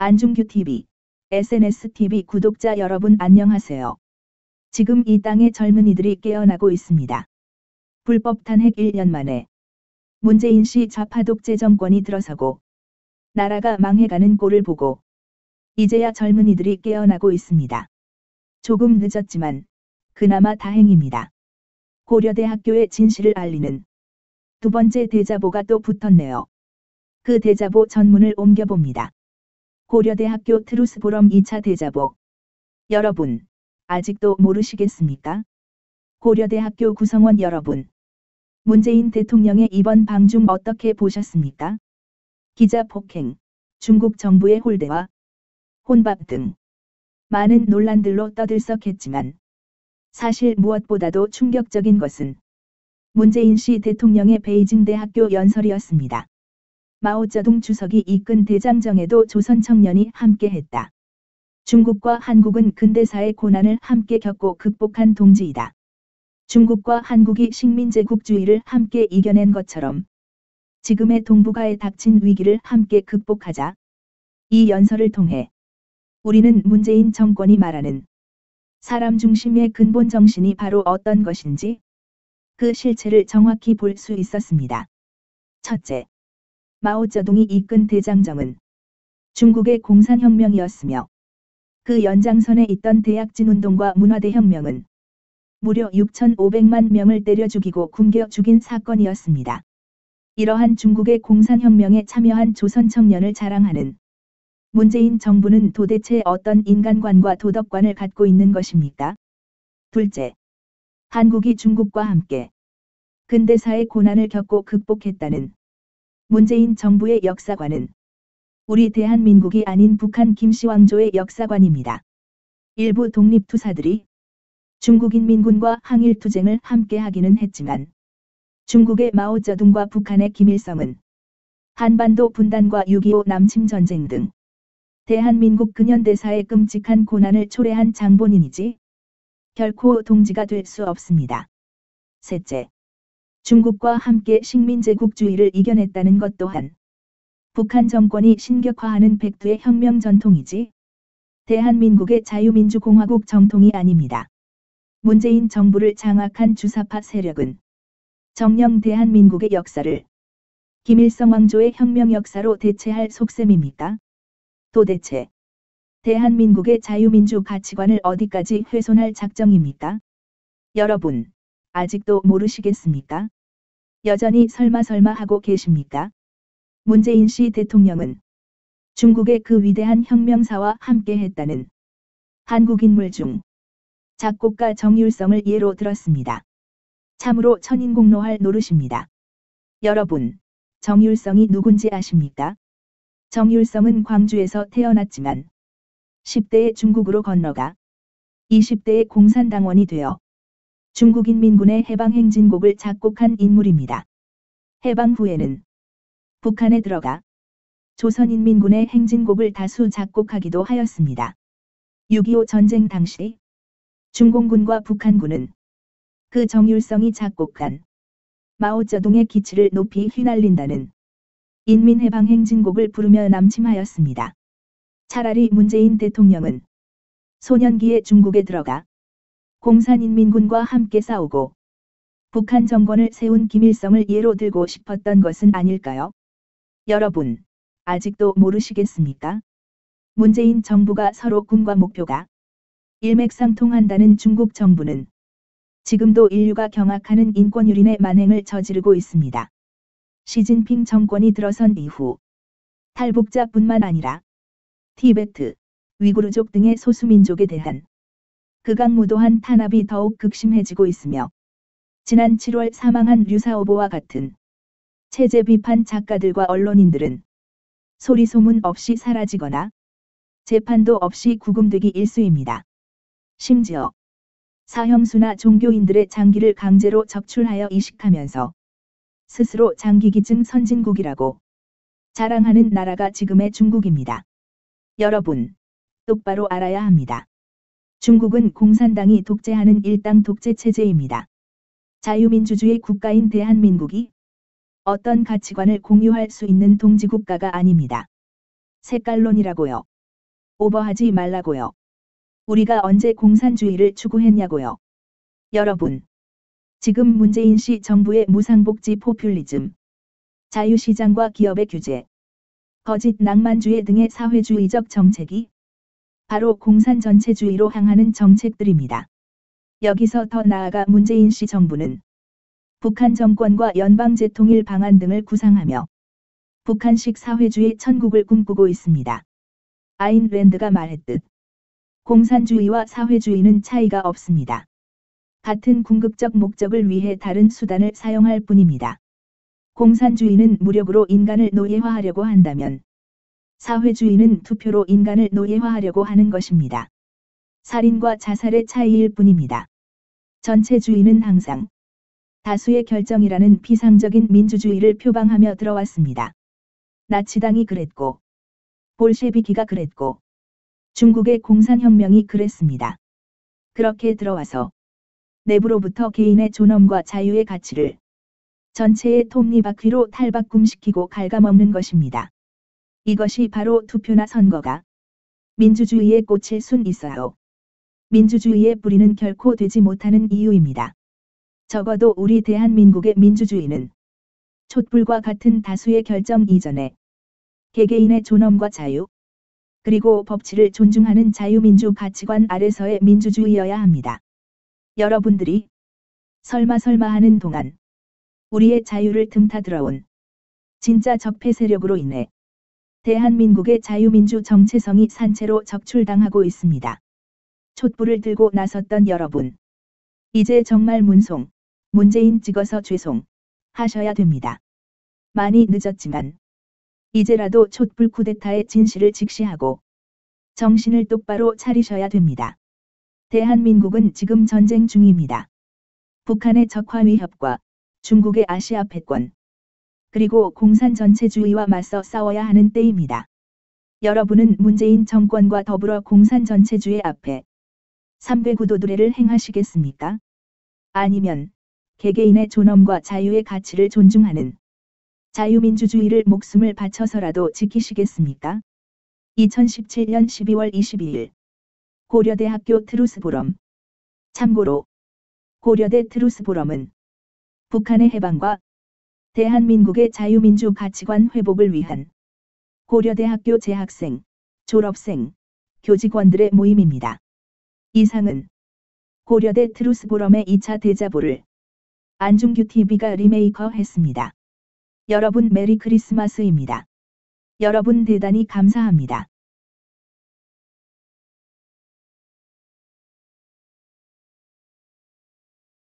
안중규TV, SNSTV 구독자 여러분 안녕하세요. 지금 이 땅의 젊은이들이 깨어나고 있습니다. 불법 탄핵 1년 만에 문재인 씨 좌파 독재 정권이 들어서고 나라가 망해가는 꼴을 보고 이제야 젊은이들이 깨어나고 있습니다. 조금 늦었지만 그나마 다행입니다. 고려대학교의 진실을 알리는 두 번째 대자보가 또 붙었네요. 그 대자보 전문을 옮겨봅니다. 고려대학교 트루스포럼 2차 대자보. 여러분, 아직도 모르시겠습니까? 고려대학교 구성원 여러분, 문재인 대통령의 이번 방중 어떻게 보셨습니까? 기자 폭행, 중국 정부의 홀대와 혼밥 등 많은 논란들로 떠들썩했지만 사실 무엇보다도 충격적인 것은 문재인 씨 대통령의 베이징 대학교 연설이었습니다. 마오쩌둥 주석이 이끈 대장정에도 조선 청년이 함께했다. 중국과 한국은 근대사의 고난을 함께 겪고 극복한 동지이다. 중국과 한국이 식민제국주의를 함께 이겨낸 것처럼 지금의 동북아에 닥친 위기를 함께 극복하자. 이 연설을 통해 우리는 문재인 정권이 말하는 사람 중심의 근본 정신이 바로 어떤 것인지 그 실체를 정확히 볼 수 있었습니다. 첫째, 마오쩌둥이 이끈 대장정은 중국의 공산혁명이었으며 그 연장선에 있던 대약진운동과 문화대혁명은 무려 6,500만 명을 때려 죽이고 굶겨 죽인 사건이었습니다. 이러한 중국의 공산혁명에 참여한 조선 청년을 자랑하는 문재인 정부는 도대체 어떤 인간관과 도덕관을 갖고 있는 것입니까? 둘째, 한국이 중국과 함께 근대사의 고난을 겪고 극복했다는 문재인 정부의 역사관은 우리 대한민국이 아닌 북한 김씨왕조의 역사관입니다. 일부 독립투사들이 중국인민군과 항일투쟁을 함께 하기는 했지만 중국의 마오쩌둥과 북한의 김일성은 한반도 분단과 6.25 남침전쟁 등 대한민국 근현대사의 끔찍한 고난을 초래한 장본인이지 결코 동지가 될 수 없습니다. 셋째, 중국과 함께 식민제국주의를 이겨냈다는 것 또한 북한 정권이 신격화하는 백두의 혁명 전통이지 대한민국의 자유민주공화국 정통이 아닙니다. 문재인 정부를 장악한 주사파 세력은 정녕 대한민국의 역사를 김일성 왕조의 혁명 역사로 대체할 속셈입니까? 도대체 대한민국의 자유민주 가치관을 어디까지 훼손할 작정입니까? 여러분, 아직도 모르시겠습니까? 여전히 설마 하고 계십니까? 문재인 씨 대통령은 중국의 그 위대한 혁명사와 함께했다는 한국 인물 중 작곡가 정율성을 예로 들었습니다. 참으로 천인공노할 노릇입니다. 여러분, 정율성이 누군지 아십니까? 정율성은 광주에서 태어났지만 10대에 중국으로 건너가 20대에 공산당원이 되어 중국인민군의 해방행진곡을 작곡한 인물입니다. 해방 후에는 북한에 들어가 조선인민군의 행진곡을 다수 작곡하기도 하였습니다. 6.25 전쟁 당시 중공군과 북한군은 그 정율성이 작곡한 마오쩌둥의 기치를 높이 휘날린다는 인민해방행진곡을 부르며 남침하였습니다. 차라리 문재인 대통령은 소년기에 중국에 들어가 공산인민군과 함께 싸우고 북한 정권을 세운 김일성을 예로 들고 싶었던 것은 아닐까요? 여러분, 아직도 모르시겠습니까? 문재인 정부가 서로 꿈과 목표가 일맥상통한다는 중국 정부는 지금도 인류가 경악하는 인권유린의 만행을 저지르고 있습니다. 시진핑 정권이 들어선 이후 탈북자뿐만 아니라 티베트, 위구르족 등의 소수민족에 대한 극악무도한 탄압이 더욱 극심해지고 있으며 지난 7월 사망한 류사오보와 같은 체제 비판 작가들과 언론인들은 소리소문 없이 사라지거나 재판도 없이 구금되기 일쑤입니다. 심지어 사형수나 종교인들의 장기를 강제로 적출하여 이식하면서 스스로 장기기증 선진국이라고 자랑하는 나라가 지금의 중국입니다. 여러분, 똑바로 알아야 합니다. 중국은 공산당이 독재하는 일당 독재 체제입니다. 자유민주주의 국가인 대한민국이 어떤 가치관을 공유할 수 있는 동지국가가 아닙니다. 색깔론이라고요. 오버하지 말라고요. 우리가 언제 공산주의를 추구했냐고요. 여러분. 지금 문재인 씨 정부의 무상복지 포퓰리즘, 자유시장과 기업의 규제, 거짓 낭만주의 등의 사회주의적 정책이 바로 공산 전체주의로 향하는 정책들입니다. 여기서 더 나아가 문재인 씨 정부는 북한 정권과 연방제통일 방안 등을 구상하며 북한식 사회주의 천국을 꿈꾸고 있습니다. 아인 랜드가 말했듯 공산주의와 사회주의는 차이가 없습니다. 같은 궁극적 목적을 위해 다른 수단을 사용할 뿐입니다. 공산주의는 무력으로 인간을 노예화하려고 한다면 사회주의는 투표로 인간을 노예화하려고 하는 것입니다. 살인과 자살의 차이일 뿐입니다. 전체주의는 항상 다수의 결정이라는 피상적인 민주주의를 표방하며 들어왔습니다. 나치당이 그랬고 볼셰비키가 그랬고 중국의 공산혁명이 그랬습니다. 그렇게 들어와서 내부로부터 개인의 존엄과 자유의 가치를 전체의 톱니바퀴로 탈바꿈시키고 갉아먹는 것입니다. 이것이 바로 투표나 선거가 민주주의의 꽃일 순 있어요. 민주주의의 뿌리는 결코 되지 못하는 이유입니다. 적어도 우리 대한민국의 민주주의는 촛불과 같은 다수의 결정 이전에 개개인의 존엄과 자유, 그리고 법치를 존중하는 자유민주 가치관 아래서의 민주주의여야 합니다. 여러분들이 설마 하는 동안 우리의 자유를 틈타들어온 진짜 적폐 세력으로 인해 대한민국의 자유민주 정체성이 산채로 적출당하고 있습니다. 촛불을 들고 나섰던 여러분. 이제 정말 문재인 찍어서 죄송 하셔야 됩니다. 많이 늦었지만 이제라도 촛불 쿠데타의 진실을 직시하고 정신을 똑바로 차리셔야 됩니다. 대한민국은 지금 전쟁 중입니다. 북한의 적화 위협과 중국의 아시아 패권, 그리고 공산 전체주의와 맞서 싸워야 하는 때입니다. 여러분은 문재인 정권과 더불어 공산 전체주의 앞에 삼괴구도두레를 행하시겠습니까? 아니면 개개인의 존엄과 자유의 가치를 존중하는 자유민주주의를 목숨을 바쳐서라도 지키시겠습니까? 2017년 12월 22일 고려대학교 트루스포럼. 참고로 고려대 트루스포럼은 북한의 해방과 대한민국의 자유민주 가치관 회복을 위한 고려대학교 재학생, 졸업생, 교직원들의 모임입니다. 이상은 고려대 트루스포럼의 2차 대자보를 안중규TV가 리메이커했습니다. 여러분 메리 크리스마스입니다. 여러분 대단히 감사합니다.